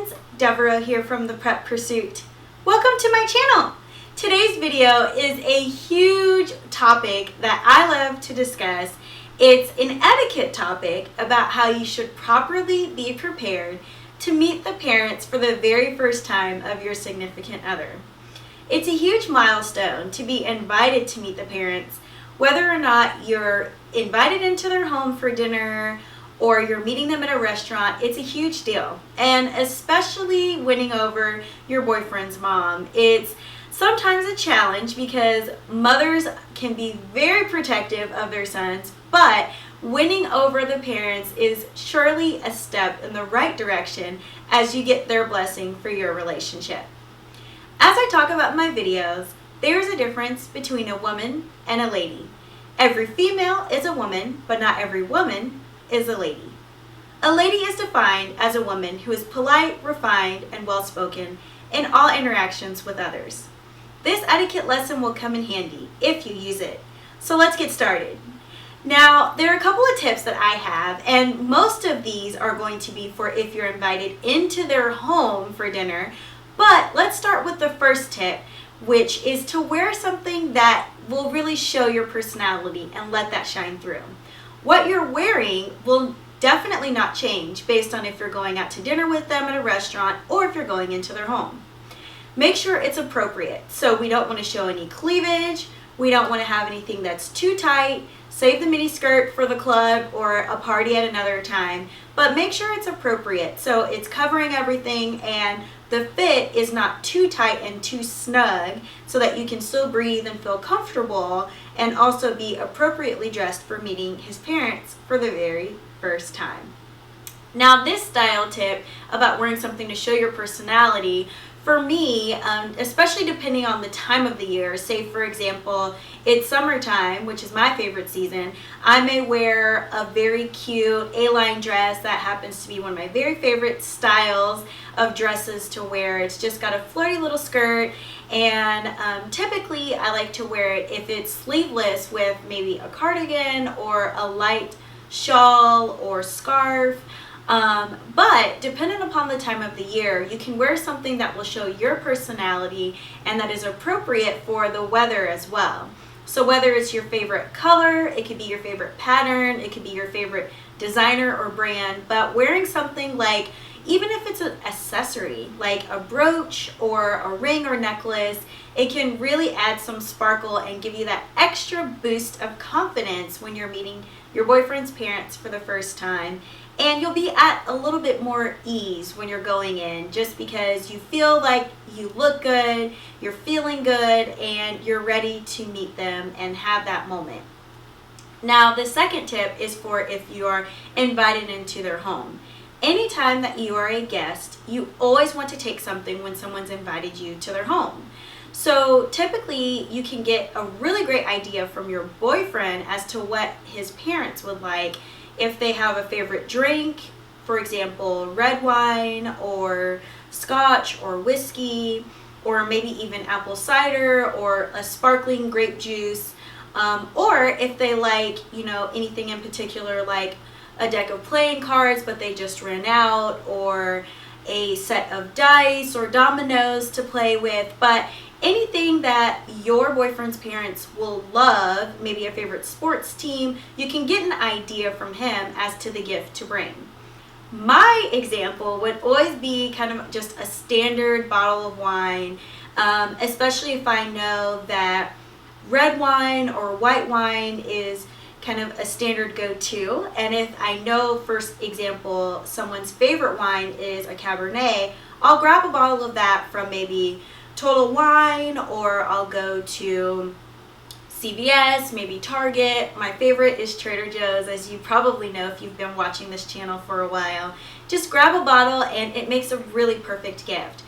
friends, Deborah here from The Prep Pursuit. Welcome to my channel. Today's video is a huge topic that I love to discuss. It's an etiquette topic about how you should properly be prepared to meet the parents for the very first time of your significant other. It's a huge milestone to be invited to meet the parents, whether or not you're invited into their home for dinner or you're meeting them at a restaurant. It's a huge deal. And especially winning over your boyfriend's mom. It's sometimes a challenge because mothers can be very protective of their sons, but winning over the parents is surely a step in the right direction as you get their blessing for your relationship. As I talk about in my videos, there's a difference between a woman and a lady. Every female is a woman, but not every woman is a lady. A lady is defined as a woman who is polite, refined, and well-spoken in all interactions with others. This etiquette lesson will come in handy if you use it. So let's get started. Now, there are a couple of tips that I have, and most of these are going to be for if you're invited into their home for dinner. But let's start with the first tip, which is to wear something that will really show your personality and let that shine through. What you're wearing will definitely not change based on if you're going out to dinner with them at a restaurant or if you're going into their home. Make sure it's appropriate. So we don't want to show any cleavage. We don't want to have anything that's too tight. Save the mini skirt for the club or a party at another time, but make sure it's appropriate. So it's covering everything and the fit is not too tight and too snug so that you can still breathe and feel comfortable and also be appropriately dressed for meeting his parents for the very first time. Now, this style tip about wearing something to show your personality, for me, especially depending on the time of the year, say for example, it's summertime, which is my favorite season, I may wear a very cute A-line dress that happens to be one of my very favorite styles of dresses to wear. It's just got a flirty little skirt, and typically I like to wear it if it's sleeveless with maybe a cardigan or a light shawl or scarf. But depending upon the time of the year, you can wear something that will show your personality and that is appropriate for the weather as well. So whether it's your favorite color, it could be your favorite pattern, it could be your favorite designer or brand, but wearing something like, even if it's an accessory, like a brooch or a ring or necklace, it can really add some sparkle and give you that extra boost of confidence when you're meeting your boyfriend's parents for the first time. And you'll be at a little bit more ease when you're going in, just because you feel like you look good, you're feeling good, and you're ready to meet them and have that moment. Now, the second tip is for if you're invited into their home. Anytime that you are a guest, you always want to take something when someone's invited you to their home. So typically you can get a really great idea from your boyfriend as to what his parents would like. If they have a favorite drink, for example, red wine or scotch or whiskey, or maybe even apple cider or a sparkling grape juice, or if they like, anything in particular like a deck of playing cards but they just ran out, or a set of dice or dominoes to play with. But anything that your boyfriend's parents will love, maybe a favorite sports team, you can get an idea from him as to the gift to bring. My example would always be kind of just a standard bottle of wine, especially if I know that red wine or white wine is kind of a standard go-to. And if I know, for example, someone's favorite wine is a Cabernet, I'll grab a bottle of that from maybe Total Wine, or I'll go to CVS, maybe Target. My favorite is Trader Joe's, as you probably know if you've been watching this channel for a while. Just grab a bottle and it makes a really perfect gift.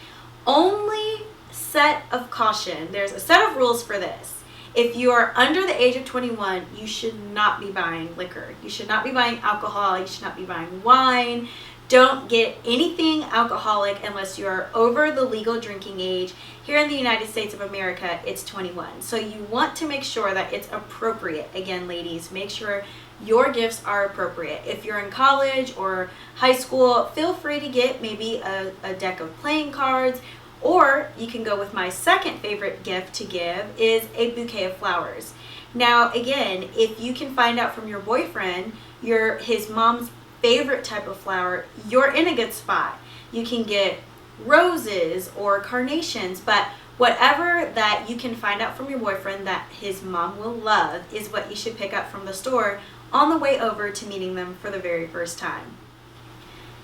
Only set of caution, there's a set of rules for this. If you are under the age of 21, you should not be buying liquor. You should not be buying alcohol. You should not be buying wine. Don't get anything alcoholic unless you're over the legal drinking age. Here in the United States of America, it's 21. So you want to make sure that it's appropriate. Again, ladies, make sure your gifts are appropriate. If you're in college or high school, feel free to get maybe a deck of playing cards, or you can go with my second favorite gift to give is a bouquet of flowers. Now again, if you can find out from your boyfriend his mom's favorite type of flower, you're in a good spot. You can get roses or carnations, but whatever that you can find out from your boyfriend that his mom will love is what you should pick up from the store on the way over to meeting them for the very first time.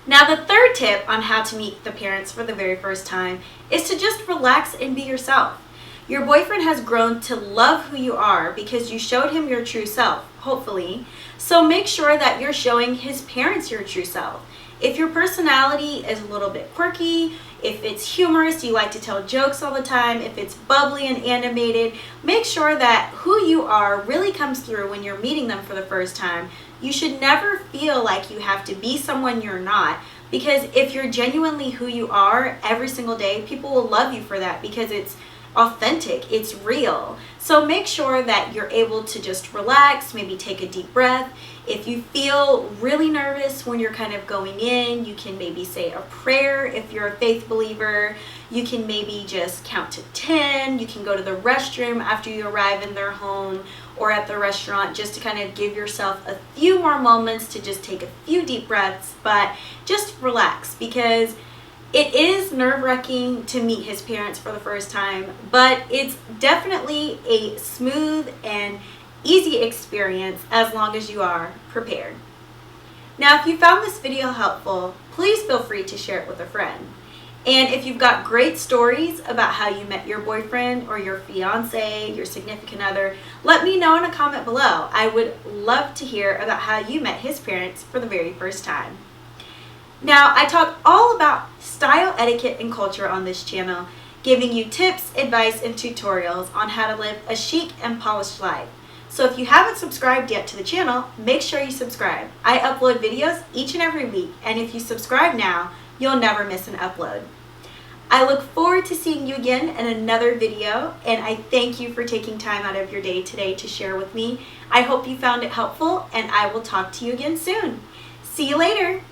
Now the third tip on how to meet the parents for the very first time is to just relax and be yourself. Your boyfriend has grown to love who you are because you showed him your true self, hopefully. So make sure that you're showing his parents your true self. If your personality is a little bit quirky, if it's humorous, you like to tell jokes all the time, if it's bubbly and animated, make sure that who you are really comes through when you're meeting them for the first time. You should never feel like you have to be someone you're not, because if you're genuinely who you are every single day, people will love you for that because it's authentic, it's real. So make sure that you're able to just relax, maybe take a deep breath. If you feel really nervous when you're kind of going in, you can maybe say a prayer if you're a faith believer. You can maybe just count to 10. You can go to the restroom after you arrive in their home or at the restaurant just to kind of give yourself a few more moments to just take a few deep breaths, but just relax, because it is nerve-wracking to meet his parents for the first time, but it's definitely a smooth and easy experience as long as you are prepared. Now, if you found this video helpful, please feel free to share it with a friend. And if you've got great stories about how you met your boyfriend or your fiance, your significant other, let me know in a comment below. I would love to hear about how you met his parents for the very first time. Now, I talk all about style, etiquette, and culture on this channel, giving you tips, advice, and tutorials on how to live a chic and polished life. So if you haven't subscribed yet to the channel, make sure you subscribe. I upload videos each and every week, and if you subscribe now, you'll never miss an upload. I look forward to seeing you again in another video, and I thank you for taking time out of your day today to share with me. I hope you found it helpful, and I will talk to you again soon. See you later.